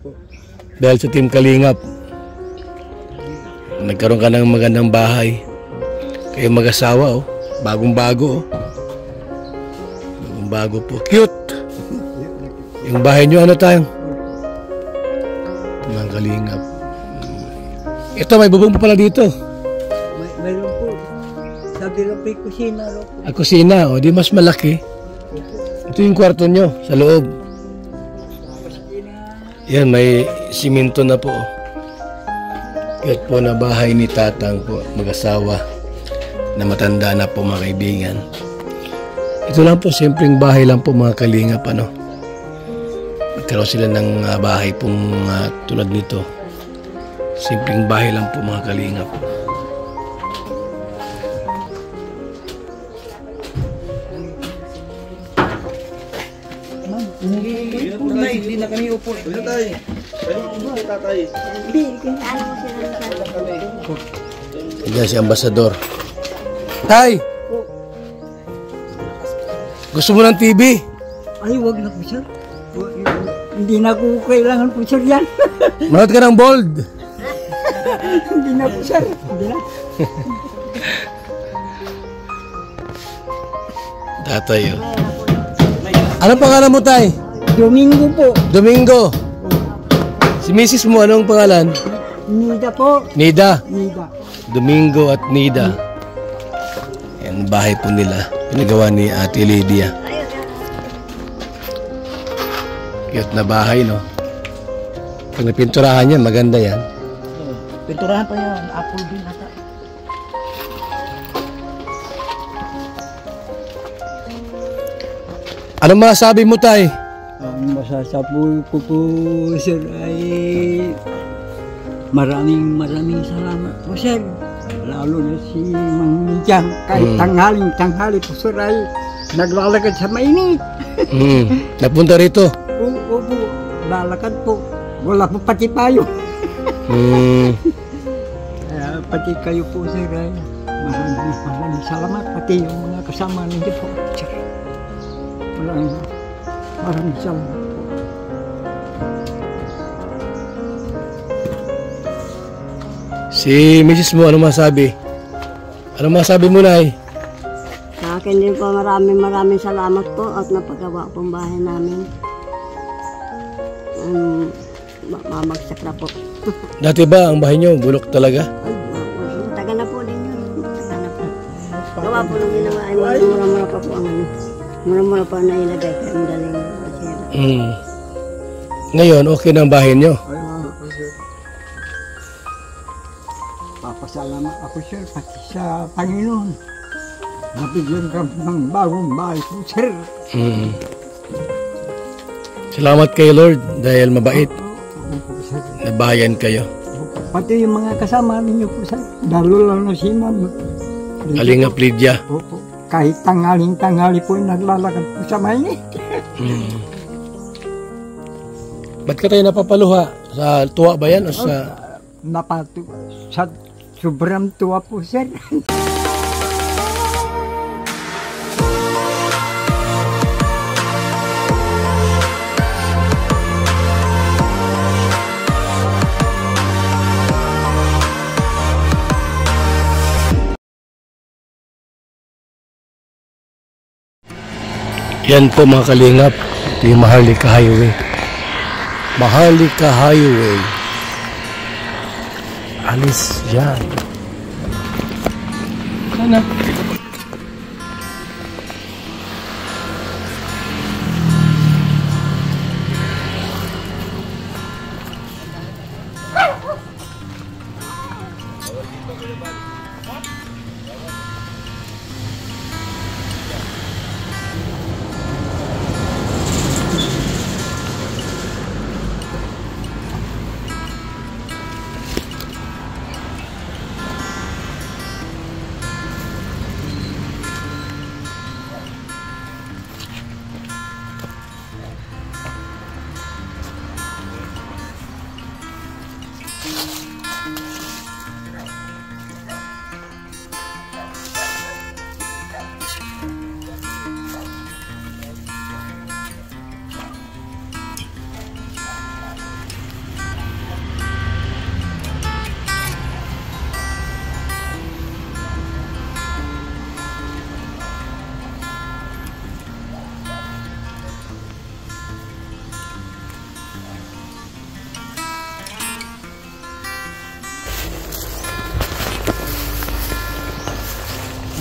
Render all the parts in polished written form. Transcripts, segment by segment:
Opo. Dahil sa Team Kalingap. Nagkaroon ka ng magandang bahay. Kayo mag-asawa, oh. Bagong-bago, oh. Bagong-bago po. Cute! Yung bahay nyo, ano tayo? Mga Kalingap. Ito, may bubong pa pala dito. Mayroon po. Sabi lang po yung kusina. Kusina, oh. Di mas malaki. Ito yung kwarto nyo, sa loob. Yan, may simento na po. Cute po na bahay ni Tatang po, mag-asawa na matanda na po mga kaibigan. Ito lang po, simpleng bahay lang po mga Kalingap, ano. Nagkaroon sila ng bahay pong tulad nito. Simpleng bahay lang po mga Kalingap. Hindi na kami upo. Hindi tayo. Hindi tatay. Diyan si Ambasador. Tay! Gusto mo ng TV? Ay, wag na po sir. Hindi na ko kailangan po sir yan. Manood ka ng Bold. Hindi na po sir. Hindi na. Tatay, oh. Anong pangalan mo, Tay? Domingo po. Domingo. Si Mrs. mo, anong pangalan? Nida po. Nida. Nida. Domingo at Nida. Yan, bahay po nila. Pinagawa ni Ate Lydia. Cute na bahay, no? Pag napinturahan yan, maganda yan. Pinturahan pa yan. Apple din ata. Anong masasabi mo, Tay? Ang masasabi ko po sir ay maraming salamat po sir. Lalo na si Mang Mijang. Kahit tanghali po sir ay naglalakad sa mainit. Napunta rito? Oo po, lalakad po. Wala po pati payo. Pati kayo po sir ay maraming salamat. Pati yung mga kasama ninyo po sir. Maraming salamat po. Si Mrs. mo, ano masabi? Ano masabi mo, Nay? Sa akin din po, maraming salamat po at napagawa pong bahay namin. Mamagsak na po. Dati ba ang bahay nyo bulok talaga? Tagal na po din yun. Tagal na po. Gawa po nung ginawa ay mura-mura pa po ang ano. Mura-mura pa na ilagay kaya ang daling basira. Ngayon, okay na ang bahay nyo? Papasalamat ako sir, pati sa Panginoon. Nabigyan ka ng bagong bahay po sir. Salamat kay Lord dahil mabait. Nabayan kayo. Pati yung mga kasama ninyo po sir. Lalo na si Ma'am Kalingap Lydia. Kahit tanghaling-tanghali po naglalakad po sa mainit. Ba't ka tayo napapaluha? Sa tuwa ba yan o sa... Sa sobrang tuwa po sir. Yan po mga Kalingap. Ito yung Maharlika Highway. Maharlika Highway. Alis yan. Sana.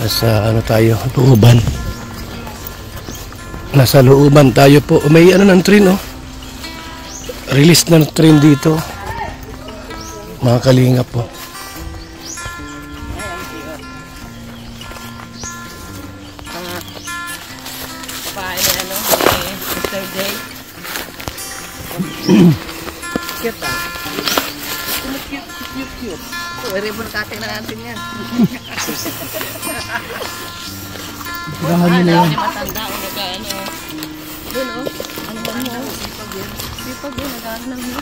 Nasa ano tayo, looban. Nasa looban tayo po. May ano ng train, oh. Release ng train dito. Mga kalinga po. Paano ano, Mr. Day? Cute ah. Cute. Ribbon cutting na natin yan. Pagahan nyo na yan. Hindi matanda o nag-ano. Doon o. Ano ba mo? Sipag yun. Nag-ano mo.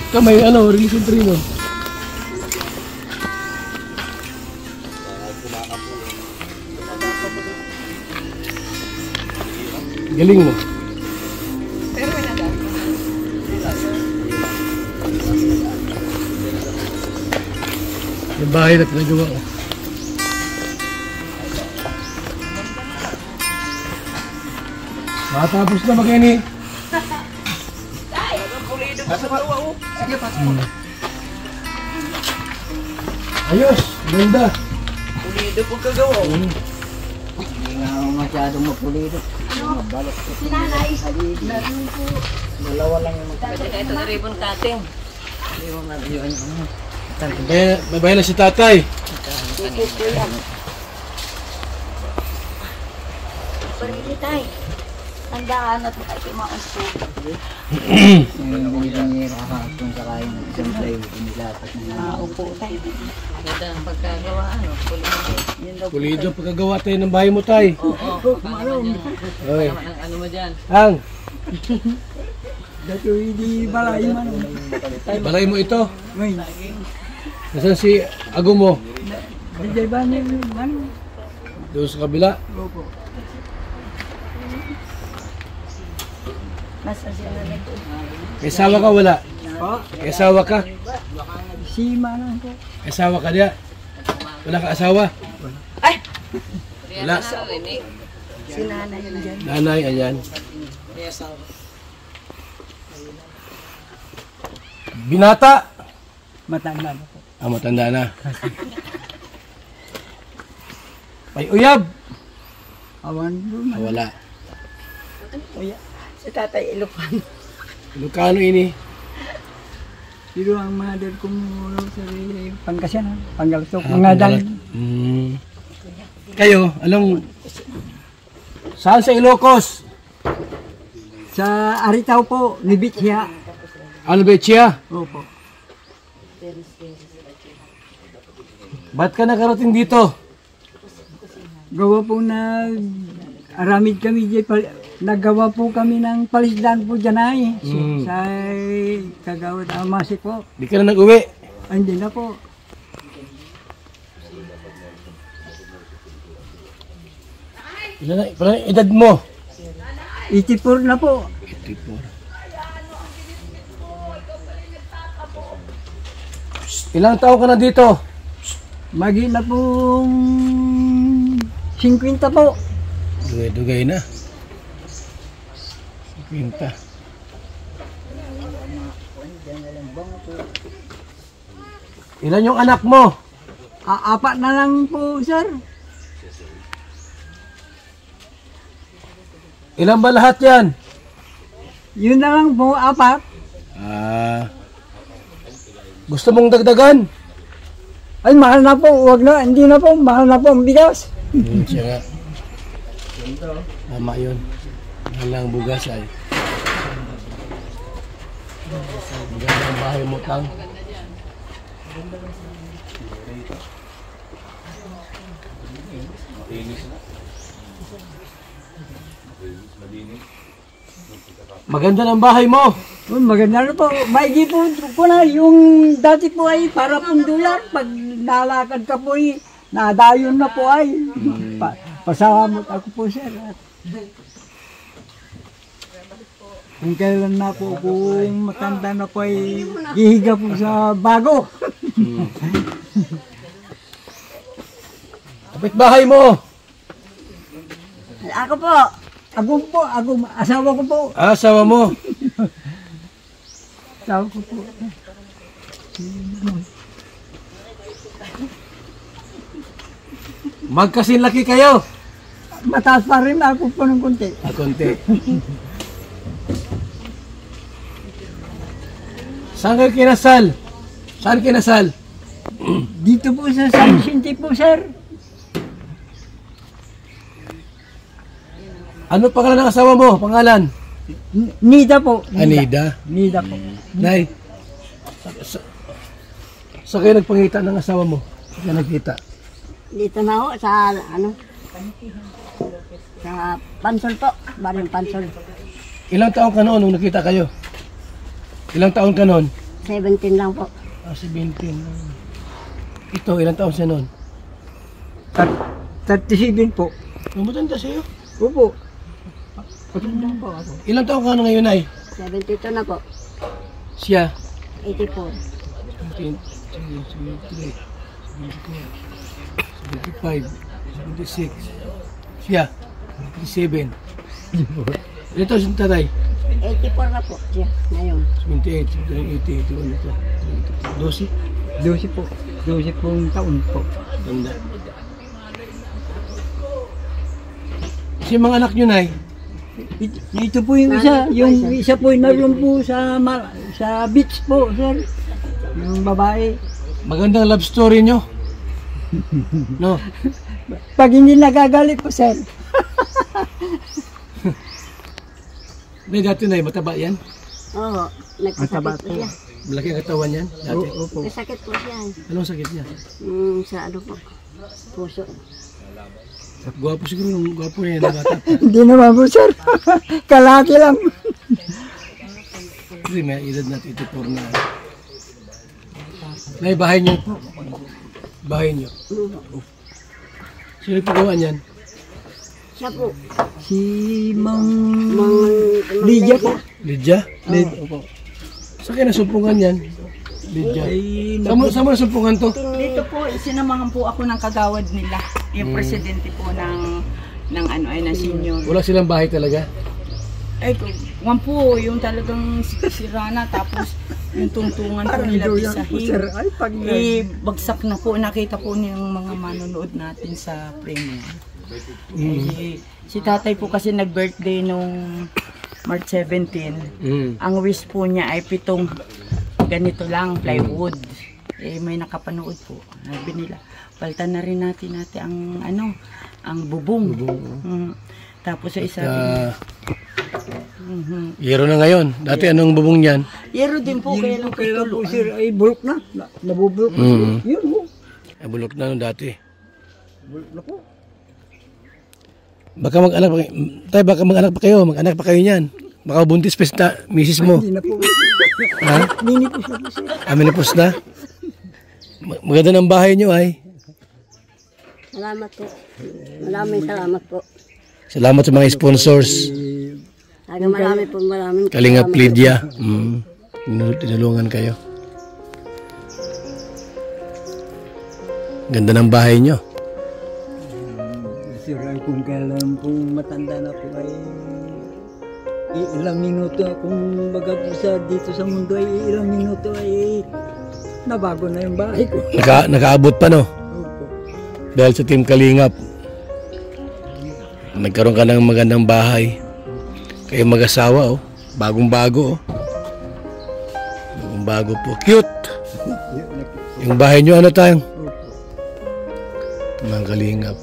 Ito may ano, release ng train, oh. Galing mo. Pero wala daw. Yung bahay na pinagawa ko. Matapos na mag-ini. Ayos, ganda. Pulido po kagawa. Hindi nga ako masyadong mapulido. Mabalot ko. Dalawa lang yung Pwede na ito na ribbon cutting. Hindi mo mabiyuan yung May bahay na si tatay. Pwede tayo. Tandaan natin tayo kumaunso. Ngayon ilang kahapon sa kain ng isang plywood, inilapat na Upo tayo. ganda ng pagkagawa. Ano? Pulido. Pulido pagkagawa tayo ng bahay mo, tay. Oo. Oy. Ano mo dyan? Ang, Dato hindi balay man. balay mo ito. Ngayon, Nasaan si ago mo? hindi ba niya man? Doon sa kabila. Opo. Nasa sila na ito. May asawa ka wala? Pa, May asawa ka? sima lang po. May asawa ka diya? Wala ka asawa? Wala. Narinig. Si nanay yun dyan. Nanay, ayan. Binata! Matanda na po. Ah, matanda na. May uyab! Awan doon. Ah, wala. Si tatay Ilocano. Ilocano ini. Pero ang mother ko muna sa Pangasinan, Panggaltok, mga dal. Kayo, anong... Saan sa Ilocos? Sa Aritaw po, Libit siya. Ano ba siya? Opo. Ba't ka nakarating dito? Gawa po aramid kami naggawa po kami ng palisdan po dyan ay. Sa kagawad amasi po. Di ka na nag-uwi. Ay, hindi na po. Ilan na edad mo? 84 na po. 84. Ilang taon ka na dito? Magi na pong 50 po. Dugay-dugay na. 50. Ilan yung anak mo? Apat na lang po, sir. Ilan ba lahat yan? Yun na lang po, apat. Gusto mong dagdagan? Ay, mahal na po. Huwag na, hindi na po. Mahal na po ang bigas. Siya nga. Tama yun. Mahal lang bugas ay. Maganda ang bahay mo, Tang. Maganda ng bahay mo. Oh, maganda na po. Maigi po na. Yung dati po ay para pong dolar. Pag nalakad ka po ay nadayon na po ay. Pasalamat ako po, sir. Kung kailan na po, kung matanda na po ay hihiga po sa bago. Kapit bahay mo. Ako po. Asawa ko po. Asawa mo. Asawa ko po. Magkasinlaki kayo. Mataas pa rin ako po ng konti. Konti. Saan kayo kinasal? Saan kinasal? Dito po sa San Vicente po, sir. Ano pangalan ng asawa mo? Pangalan? Nida po. Anida. Nida po. Nay, sa kayo nagpangita ng asawa mo? Sa kayo nagkita? Dito na ho, sa ano? Sa Pansol po. Baring Pansol. Ilang taon ka noon nung nakita kayo? Ilang taon ka noon? 17 lang po. 17. Ito, ilang taon siya noon? 37 po. Matanda sa'yo. Opo. Patundang po ako. Ilang taon ka na ngayon, Nay? 72 na po. Siya? 84. 17, 73, 74, 75, 76. Siya? 37. Ilan taon siya tatay? 84 na po siya ngayon. 78, 80, 12. 12 po. 12 pong taon po. Tanda. Si mga anak nyo, Nay? Ito po yung isa. Yung isa po yung naroon po sa beach po, sir. Yung babae. Magandang love story nyo. No? Pag hindi nagagalit po, sir. Nay, dati, Nay, mataba yan? Oo, nagkasakit po siya. Malaki ang katawan yan? Dati? Opo. Nagkasakit po siya. Anong sakit niya? Sa ano po, puso. Gwapo siguro, gwapo yan na bata. Hindi naman po, sir. Kalaki lang. Kasi may edad na 84 na. Nay, bahay niyo po. Bahay niyo. Sino pagawa niyan? Siya po. Si Mang Lydia po. Lydia? Lydia po. Saan kayo nasumpungan yan? Lydia. Ay, Saan mo nasumpungan to? Dito po, sinamahan po ako ng kagawad nila. Yung presidente po ng ano ay na senior. Wala silang bahay talaga? Ay, wan po, yung talagang sirana, tapos yung tungtungan po nila sir. pisahin. Ay, pag Bagsak na po, nakita po niyang mga manonood natin sa premiere. Si tatay po kasi nag-birthday nung March 17. Ang wish po niya ay 7 ganito lang, plywood. May nakapanood po. Sabi nila, palitan na rin natin ang ano, ang bubong. Tapos sa isa Yero na ngayon. Dati anong bubong niyan? Yero din po, kaya lang kailan po, sir, ay bulok na. Nabubulok na. Yun po. Ay, bulok na nung dati. Bulok na po. Baka mag-anak pa kayo. Tay, baka mag-anak pa kayo. Mag-anak pa kayo niyan. Baka buntis pa sa misis mo. Hindi na po. Ha? Minipos na po, sir. Minipos na? Maganda ng bahay niyo ay. Salamat po. Maraming salamat po. Salamat sa mga sponsors. Maraming Kalingap Lydia. Tinulungan kayo. Ganda ng bahay niyo. Sir, ay kung kailan po matanda na po ay ilang minuto kung baga po dito sa mundo ay ilang minuto ay nabago na yung bahay ko. Nakaabot pa, no? Opo. Dahil sa Team Kalingap. Nagkaroon ka ng magandang bahay. Kayo mag-asawa, oh. Bagong-bago, oh. Bagong-bago po. Cute! Yung bahay nyo, ano tayong? Mga Kalingap.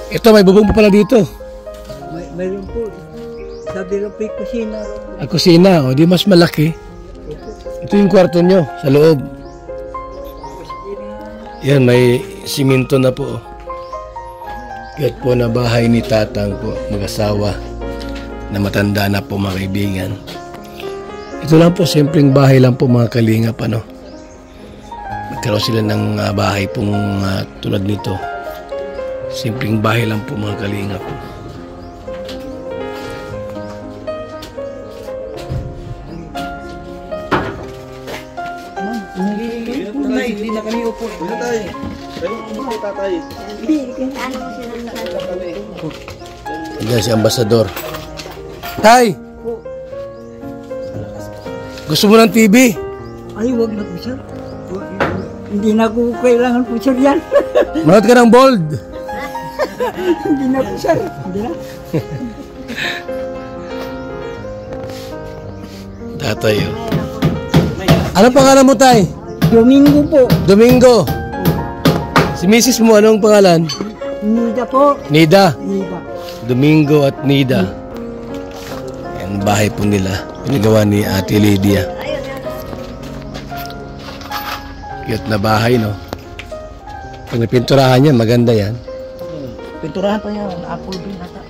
Ito, may bubong pa pala dito. Mayroon po. Sabi rin po yung kusina. Ang kusina, oh. Di mas malaki. Ito yung kwarto nyo, sa loob. Yan, may simento na po, oh. Cute po na bahay ni Tatang po, mag-asawa na matanda na po, mga kaibigan. Ito lang po, simpleng bahay lang po, mga Kalingap, ano. Nagkaroon sila ng bahay pong tulad nito. Simpleng bahay lang po, mga Kalingap. Hindi na kami upo. Ano mo sila Yan si Ambasador. Tay! Gusto mo ng TV? Ay, wag na po, sir. Hindi na ko kailangan po, sir, yan. Manood ka ng Bold. Hindi na po, sir. Hindi na. Tatay. Anong pangalan mo, tay? Domingo po. Domingo. Si Mrs. mo, anong pangalan? Nida po. Nida. Nida. Domingo at Nida. Yan, bahay po nila. Pinagawa ni Ate Lydia. Cute na bahay, no? Pag napinturahan yan, maganda yan. Pinturahan pa yan, apple bean nata.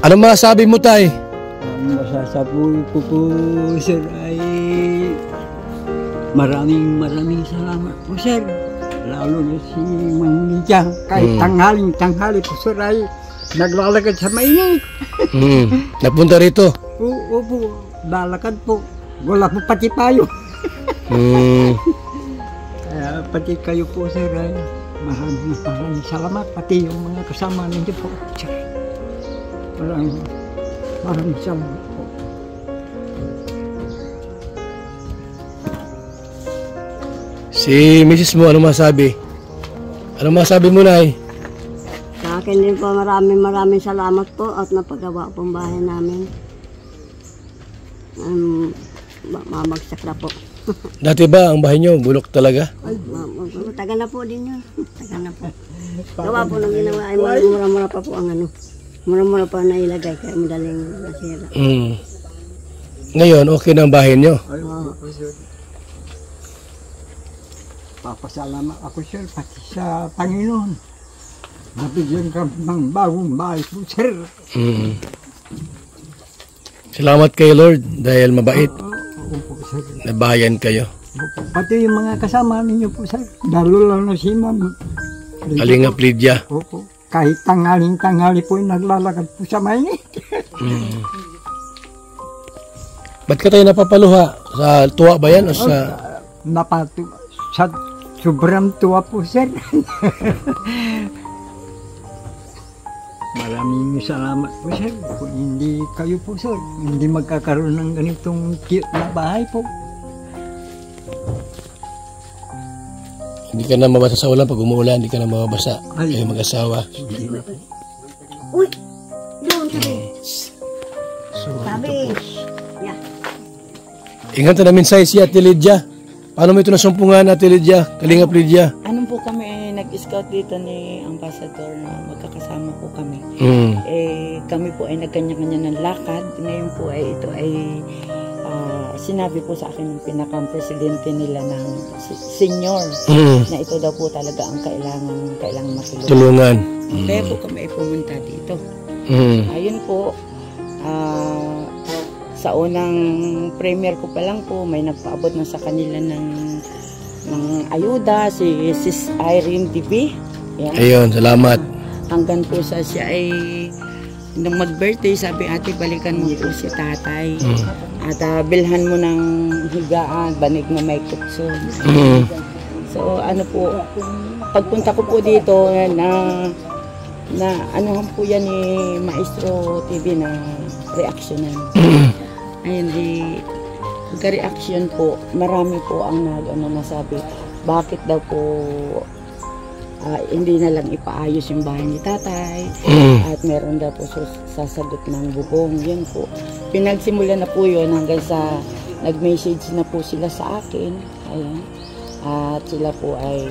Anong masasabi mo, tay? Ang masasabi ko po, sir, ay maraming salamat po, sir. Lalo na si Mang Lydia. Kahit tanghali po, sir, ay naglalakad sa mainit. Napunta rito? Oo po, lalakad po. Wala po pati payo. Kaya pati kayo po, sir, ay maraming salamat. Pati yung mga kasama ninyo po, sir. Maraming salamat po. Si Mrs. mo, ano masabi? Ano masabi mo, nay? Sa akin din po, maraming salamat po at napagawa pong bahay namin. Mamagsak na po. Dati ba ang bahay nyo, bulok talaga? Tagal na po din yun. Tagal na po. Gawa po ng ginawa ay mura-mura pa po ang ano. Mura-mura pa na ilagay kaya madaling nasira. Ngayon, okay na ang bahay nyo? Papasalamat ako, sir, pati sa Panginoon. Nabigyan ka ng bagong bahay po, sir. Salamat kay Lord dahil mabait. Opo, sir. Nabahayan kayo. Pati yung mga kasama ninyo po, sir. Lalo lang na si Ma'am. Kalingap Lydia. Opo. Kahit tanghaling-tanghali po yung naglalakad po sa mainit. Ba't ka tayo napapaluha? Sa tuwa ba yan o sa... Sa sobrang tuwa po, sir. Maraming salamat po, sir. Kung hindi kayo po, sir, hindi magkakaroon ng ganitong cute na bahay po. Hindi ka na mabasa sa ulan. Pag umuulan, hindi ka na mababasa. Kayo mag-asawa. Uy! Doon sabi. Sabi. Yeah. Ingatan namin sa si Ate Lydia. Paano mo ito nasumpungan, Ate Lydia? Kalingap Lydia? Anong po kami, nag-scout dito ni Ambassador na magkakasama po kami. Kami po ay nagkanya-kanya ng lakad. Ngayon po ay ito ay sinabi po sa akin ng pinaka-presidente nila ng senior na ito daw po talaga ang kailangan matulungan. Tulungan. Kaya po kami ay pumunta dito. Ayun po, sa unang premier ko pa lang po, may nagpaabot na sa kanila ng ayuda, si Sis Irene TV. Yan. Ayun, salamat. Hanggang po sa siya ay nung mag-birthday, sabi ate, balikan mo po si tatay. At bilhan mo ng higaan, banig na may kutso. So ano po, pagpunta ko po dito na anuhan po yan ni Maestro TV na reaksyonan. Ayun, pagka-reaction po, marami po ang nasabi, bakit daw po hindi na lang ipaayos yung bahay ni tatay at meron daw po sasagot ng bubong. Yun po, pinagsimula na po yun hanggang sa nag-message na po sila sa akin. Ayun. At sila po ay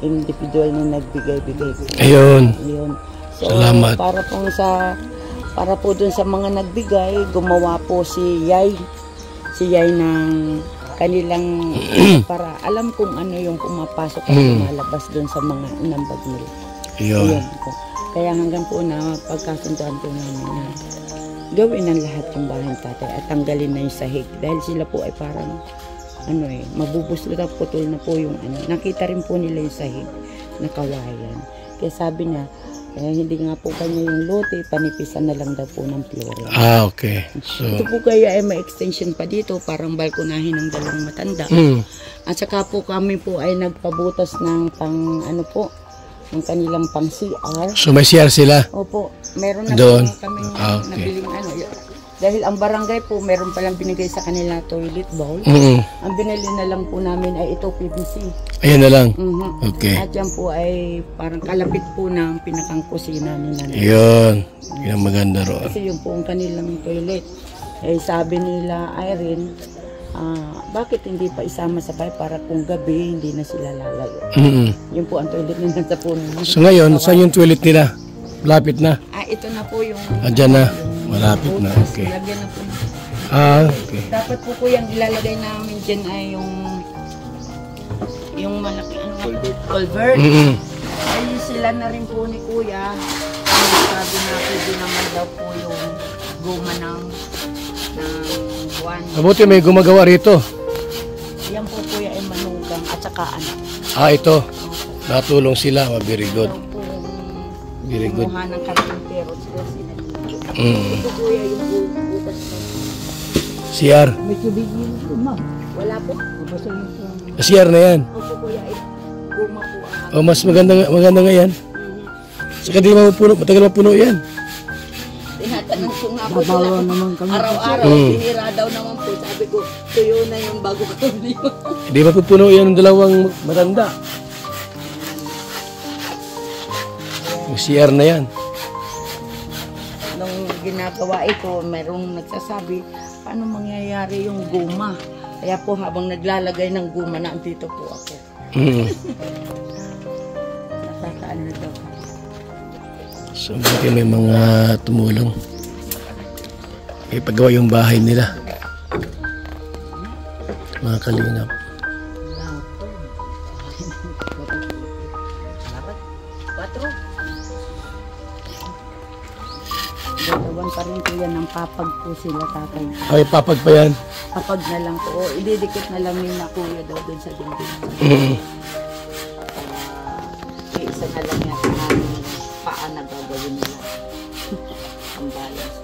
individual na nagbigay-bigay. Ayun. Ayun. So, salamat. Para po dun sa mga nagbigay, gumawa po si Yay ng kanilang para alam kung ano yung pumapasok at lumalabas dun sa mga inambag nila. Ayun. Po. Kaya hanggang po na pagkasunduan po namin na gawin ang lahat yung bahay ng tatay at tanggalin na yung sahig. Dahil sila po ay parang mabubuslo na putol na po yung nakita rin po nila yung sahig na kawayan. Kaya sabi niya, hindi nga po kanya yung lote, panipisan na lang daw po ng flooring. Okay. So, ito po kaya ay may extension pa dito, parang balkonahin ng dalawang matanda. At saka po kami po ay nagpabutas ng yung kanilang pang CR. So may CR sila? Opo, meron na Doon? po kami Okay. nabiling ano. Dahil ang barangay po, meron palang binigay sa kanila toilet bowl. Ang binili na lang po namin ay ito, PVC. Ayan na lang? Okay. At yan po ay parang kalapit po ng pinakang kusina nila. Yun. Yun ang maganda ro. Kasi yung po ang kanilang toilet. Eh sabi nila, Irene, bakit hindi pa isama sa bahay para kung gabi hindi na sila lalayo. Yun po ang toilet nila sa puno. So ngayon, saan yung toilet nila? Lapit na? Ito na po yung... Andyan na? Malapit na, okay. Lagyan na po. Okay. Dapat po yung ilalagay namin dyan ay yung malaki, culvert. Ay sila na rin po ni Kuya. Sabi na pwede naman daw po yung guma ng buwan. Mabuti may gumagawa rito. Yan po Kuya ay manugang at saka ano. Ito. Natulong sila. Very good. Very good. Kumuha ng karpintero sila. Ito Kuya yung bukas na. CR. May tubig yun, ma'am. Wala po. Basta yun po. CR na yan. Opo Kuya ay guma po ang Mas maganda nga yan. Saka di mapupuno. Matagal mapuno yan. tinatanong ko nga po Babawa sila. naman kami. Araw-araw, tinira daw naman po. Sabi ko, tuyo na yung bago kami. Di mapupuno yan ng dalawang matanda. Yung CR na yan. Nung ginagawa ito, mayroong nagsasabi, paano mangyayari yung guma? Kaya po habang naglalagay ng guma, naandito po ako. Nakakaano daw. So, buti may mga tumulong. Ipagawa yung bahay nila. Mga kalingap. Dalawan pa rin po yan ng papag po sila tatay. Ay, papag pa yan. Papag na lang po. O, ididikit na lang nila kuya daw dun sa dingding. Isa na lang yan ang paa na gagawin nila. Ang balance.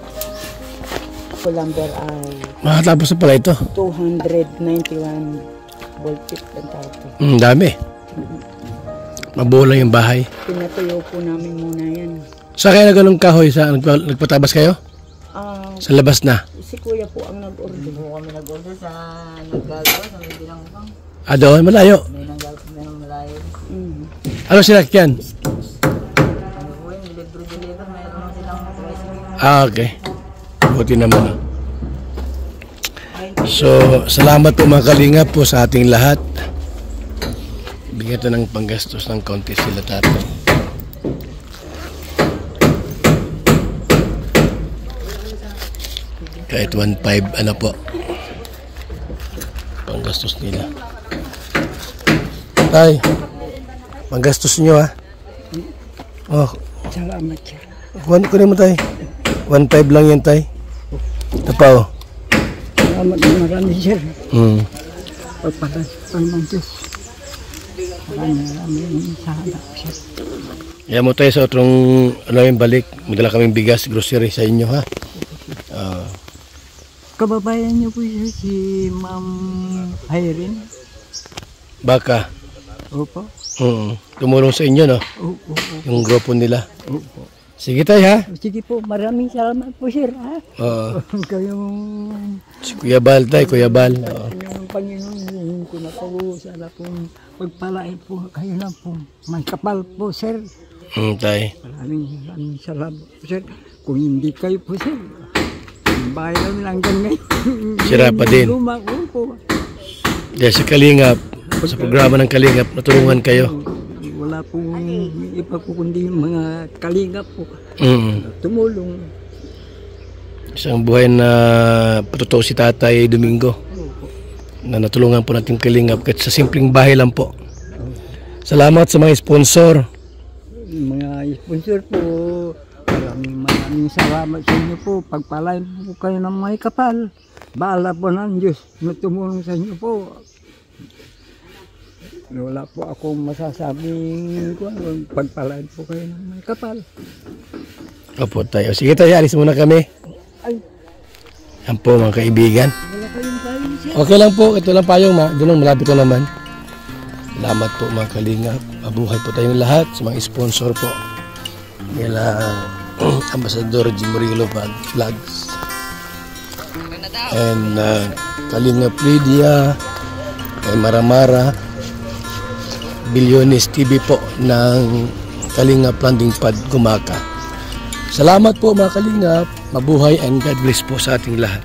Lumber ay Makatapos na pala ito. 291 volt feet ang tawag po. Dami. Mabulang yung bahay. Pinatuyo po namin muna yan. Sa kaya na ganun kahoy? Nagpatabas kayo? Sa labas na? Si kuya po ang nag-order. Kami nag-order sa naggagawa sa may binangbang. Doon, malayo. May malayo. Ano sinakyan? Ano po yun, deliver, mayroon silang tricycle. Okay. Buti naman. So, salamat po mga kalingap po sa ating lahat. Bigyan ito ng panggastos ng konti sila tatay. Kahit 1.5 ano po. Panggastos nila. Tay, panggastos nyo ha. Oh, Salamat, sir. kunin mo tay. 1.5 lang yan tay. Ito pa oh. Salamat na marami, sir. Pagpapasal ng Diyos. Maraming salamat, sir. Kaya mo tayo sa otong ano yung balik. Magdala kaming bigas, grocery sa inyo ha. Kababayan niyo po siya, si Ma'am Irene. Baka. Opo. Tumulong sa inyo no. Opo. Yung grupo nila. Opo. Sige tayo ha. Sige po, maraming salamat po, sir. Ha? Kayong Si Kuya Bal tayo, Kuya Bal. Ang Panginoon, hinihin ko na po, sana pong pagpalain po kayo na po. May kapal po, sir. Tayo. Maraming salamat po, sir. Kung hindi kayo po, sir, ang bahay namin hanggang ngayon. Sira pa din. Lumako po. Dahil sa Kalingap, sa programa ng Kalingap, natulungan kayo. Wala pong iba po kundi yung mga kalingap po. Tumulong. Isang buhay na patutuo si Tatay Domingo. Na natulungan po natin Kalingap kahit sa simpleng bahay lang po. Salamat sa mga sponsor. Mga sponsor po, maraming salamat sa inyo po. Pagpalain po kayo ng may kapal. Baala po ng Diyos na tumulong sa inyo po. Wala po akong masasabing pagpalain po kayo ng may kapal. Opo tayo. Sige tayo, alis muna kami. Yan po mga kaibigan. Wala kayong kayo, sir. Okay lang po, ito lang payong doon lang malapit lang naman. Salamat po mga kalingap. Mabuhay po tayong lahat sa mga sponsor po. Nila Ambassador Jim Murillo Vlogs. And Kalingap Lydia, kay Maramara, Bilyones TV po ng Kalingap Landing Pad Gumaka. Salamat po mga kalingap. Mabuhay and God bless po sa ating lahat.